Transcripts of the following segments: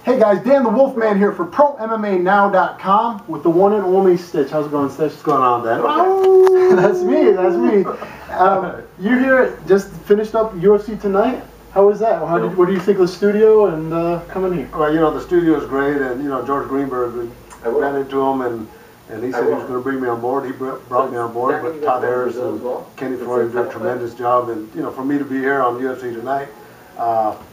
Hey guys, Dan the Wolfman here for ProMMANow.com with the one and only Stitch. How's it going, Stitch? What's going on, Dan? Oh, that's me, that's me. You here just finished up UFC Tonight. How was that? What do you think of the studio and coming here? Well, you know, the studio is great, and you know, George Greenberg, we ran into him, and he said he was going to bring me on board. He brought me on board, but Todd Harris and Kenny Floyd did a tremendous job, and you know, for me to be here on UFC Tonight,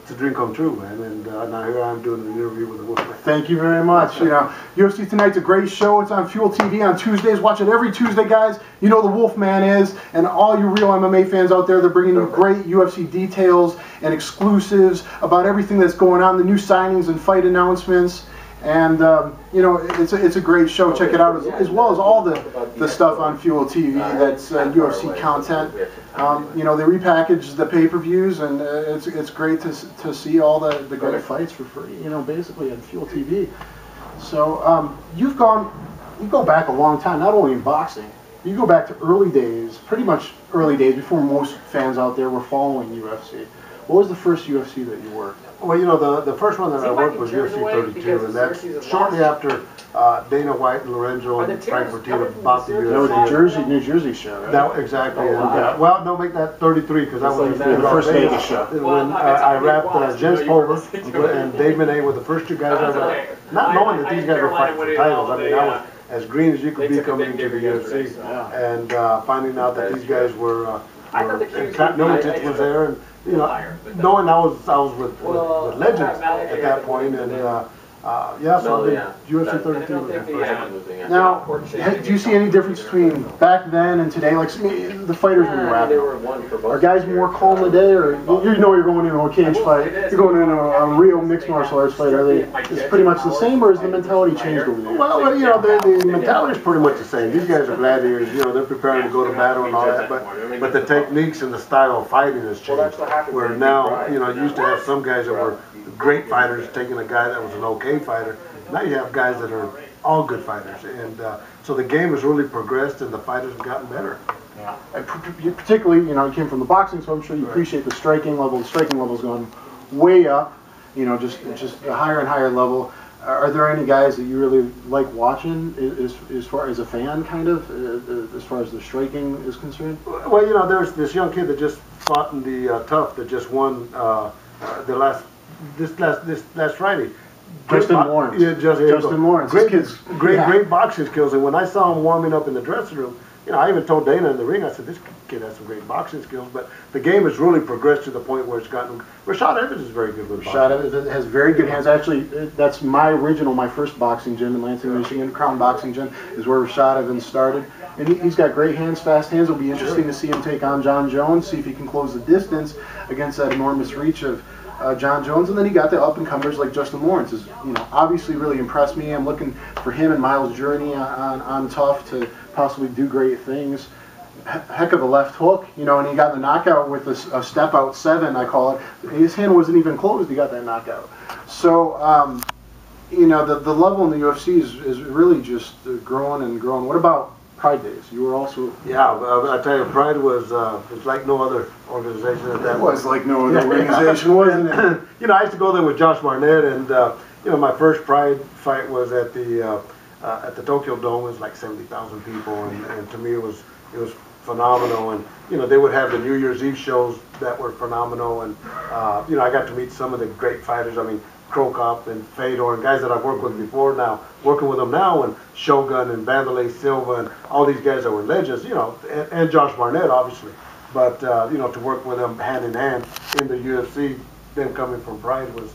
it's a dream come true, man. And now here I am doing an interview with the Wolfman. Thank you very much. You know, UFC Tonight's a great show. It's on Fuel TV on Tuesdays. Watch it every Tuesday, guys. You know the Wolfman is, and all you real MMA fans out there, they're bringing you great UFC details and exclusives about everything that's going on, the new signings and fight announcements. And you know, it's a great show. Check it out, as well as all the stuff on Fuel TV that's UFC content. You know, they repackage the pay-per-views, and it's great to see all the great fights for free. You know, basically on Fuel TV. So you go back a long time, not only in boxing. You go back to early days, pretty much early days before most fans out there were following UFC. What was the first UFC that you worked? Well, you know, the first one that I worked was UFC 32, and that's shortly after Dana White and Lorenzo and Frank Fertitta bought the UFC. That was the New Jersey show, right? That, exactly. And, well, don't make that 33, because that was the first Vegas show. When I wrapped Jens Pulver and Dave Monet were the first two guys I wrapped, not knowing that these guys were fighting for titles. I mean, I was as green as you could be coming into the UFC, and finding out that these guys were Miletich was there, and you know, knowing I was with legends at that point, and yeah, so UFC 32 was the first one. Now, do you see any difference between back then and today? Like the fighters when you're wrapping, are guys more calm today, or you know you're going into a cage fight, you're going into a real mixed martial arts fight? Are they is it pretty much the same, or has the mentality changed over the years? Well, you know, the mentality is pretty much the same. These guys are gladiators. You know, they're preparing to go to battle and all that, but the techniques and the style of fighting has changed. Where now, you know, you used to have some guys that were great fighters taking a guy that was an okay fighter. Now you have guys that are all good fighters, and so the game has really progressed, and the fighters have gotten better. Yeah, and particularly, you know, you came from the boxing, so I'm sure you appreciate the striking level. The striking level's gone way up. You know, just a higher and higher level. Are there any guys that you really like watching, as far as a fan, kind of, as far as the striking is concerned? Well, you know, there's this young kid that just fought in the Tough that just won this last Friday. Justin Lawrence. Yeah, Justin Lawrence. Great boxing skills. And when I saw him warming up in the dressing room, you know, I even told Dana in the ring, I said, this kid has some great boxing skills. But the game has really progressed to the point where it's gotten. Rashad Evans is very good with boxing. Rashad Evans has very good hands. Actually, that's my first boxing gym in Lansing, Michigan. Crown Boxing Gym is where Rashad Evans started. And he's got great hands, fast hands. It'll be interesting to see him take on John Jones, see if he can close the distance against that enormous reach of John Jones. And then he got the up-and-comers like Justin Lawrence. Is, you know, obviously really impressed me. I'm looking for him and Miles' journey on Tough to possibly do great things. Heck of a left hook, you know, and he got the knockout with a step-out 7, I call it. His hand wasn't even closed. He got that knockout. So, you know, the level in the UFC is really just growing and growing. What about Pride days? You were also... Yeah, I tell you, Pride was like no other organization at that point. It was like no other organization, wasn't it? You know, I used to go there with Josh Barnett, and you know, my first Pride fight was at the Tokyo Dome. It was like 70,000 people, and to me it was phenomenal. And you know, they would have the New Year's Eve shows that were phenomenal, and you know, I got to meet some of the great fighters. I mean, Krokop and Fedor and guys that I've worked with before, now working with them now, and Shogun and Vanderlei Silva and all these guys that were legends, you know, and Josh Barnett obviously, but you know, to work with them hand in hand in the UFC, them coming from Pride was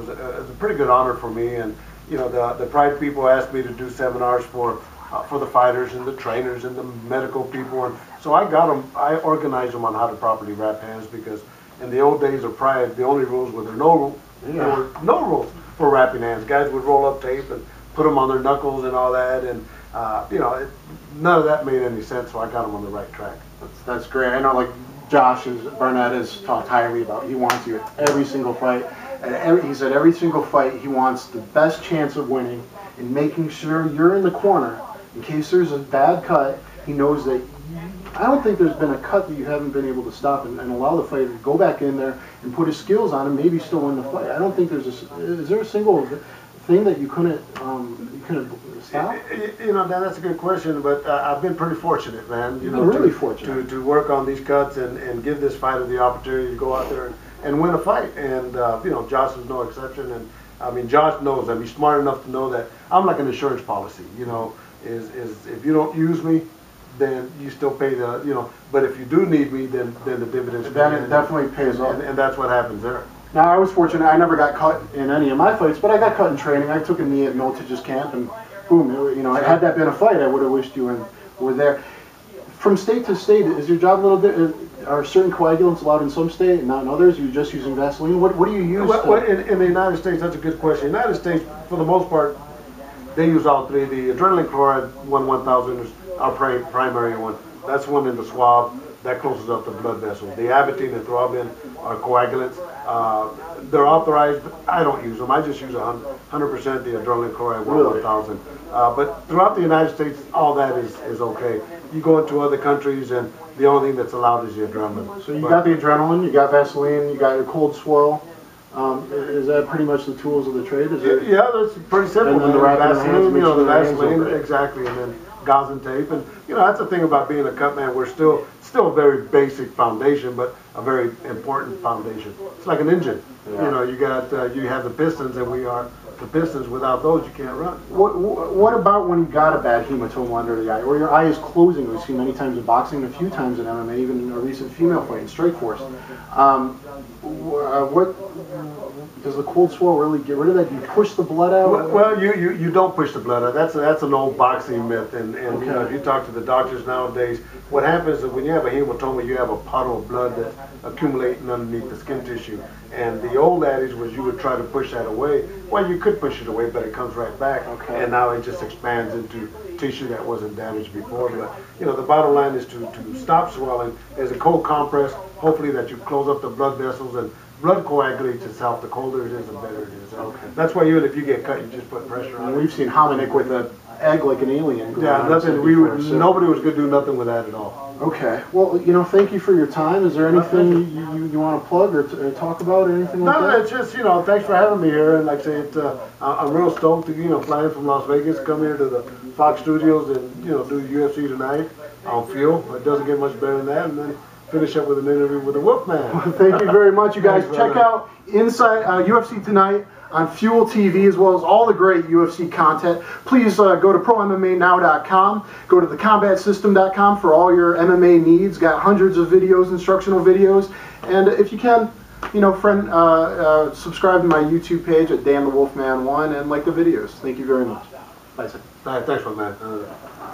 a pretty good honor for me. And you know, the Pride people asked me to do seminars for the fighters and the trainers and the medical people, and so I organized them on how to properly wrap hands, because in the old days of Pride, the only rules were there were no rules for wrapping hands. Guys would roll up tape and put them on their knuckles and all that, and you know, none of that made any sense. So I got them on the right track. That's great. I know, like Barnett has talked highly about. He wants you at every single fight, and he said every single fight he wants the best chance of winning, and making sure you're in the corner in case there's a bad cut. He knows that I don't think there's been a cut that you haven't been able to stop and allow the fighter to go back in there and put his skills on and maybe still win the fight. I don't think there's is there a single thing that you couldn't stop? You know, Dan, that's a good question, but I've been pretty fortunate, man. You know, really fortunate to work on these cuts and give this fighter the opportunity to go out there and win a fight. And you know, Josh is no exception. And I mean, Josh knows that. He's smart enough to know that I'm like an insurance policy. You know, is if you don't use me, then you still pay the, you know. But if you do need me, then the dividends. Then it definitely pays off. And that's what happens there. Now, I was fortunate. I never got cut in any of my fights, but I got cut in training. I took a knee at Miltich's camp, and boom, you know, had that been a fight, I would have wished you were there. From state to state, is your job a little bit? Are certain coagulants allowed in some state and not in others? Are you just using Vaseline? What do you use? Well, in the United States, that's a good question. In the United States, for the most part, they use all three. The adrenaline chloride 1000 is our primary one. That's one in the swab. That closes up the blood vessels. The Avitine and Thrombin are coagulants. They're authorized, but I don't use them. I just use 100% the adrenaline chloride 1000. But throughout the United States, all that is okay. You go into other countries, and the only thing that's allowed is the adrenaline. So you got the adrenaline, you got Vaseline, you got your cold swell. Is that pretty much the tools of the trade? Yeah, that's pretty simple. And then the Vaseline, you know, the Vaseline, Vaseline, exactly, and then gauze and tape. And you know, that's the thing about being a cut man. We're still a very basic foundation, but a very important foundation. It's like an engine. Yeah. You know, you have the pistons, and we are the pistons. Without those, you can't run. What about when you got a bad hematoma under the eye, or your eye is closing? We see many times in boxing, and a few times in MMA, even in a recent female fight in Strikeforce. What does the cold swell really get rid of that? Do you push the blood out? Well, you don't push the blood out. That's an old boxing myth, and okay. You know, if you talk to the doctors nowadays, what happens is when you have a hematoma, you have a puddle of blood that's accumulating underneath the skin tissue. And the old adage was you would try to push that away. Well, you could push it away, but it comes right back, okay. And now it just expands into tissue that wasn't damaged before. Okay. But you know, the bottom line is to stop swelling. There's a cold compress, hopefully that you close up the blood vessels, and blood coagulates itself. The colder it is, the better it is. Okay. That's why even if you get cut, you just put pressure on it. We've seen Hominick with an egg like an alien. Yeah, nothing. Nobody was going to do nothing with that at all. Okay. Well, you know, thank you for your time. Is there anything you want to plug or talk about or anything like that? No, it's just, you know, thanks for having me here. And like I say, I'm real stoked to, you know, fly in from Las Vegas, come here to the Fox Studios and, you know, do UFC Tonight on Fuel. It doesn't get much better than that. And then finish up with an interview with the Wolfman. Well, thank you very much, you guys. Check out UFC Tonight on Fuel TV, as well as all the great UFC content. Please go to ProMMANow.com, go to thecombatsystem.com for all your MMA needs. Got hundreds of videos, instructional videos, and if you can, you know, subscribe to my YouTube page at Dan The Wolfman 1 and like the videos. Thank you very much. Bye, sir. All right, thanks, my man.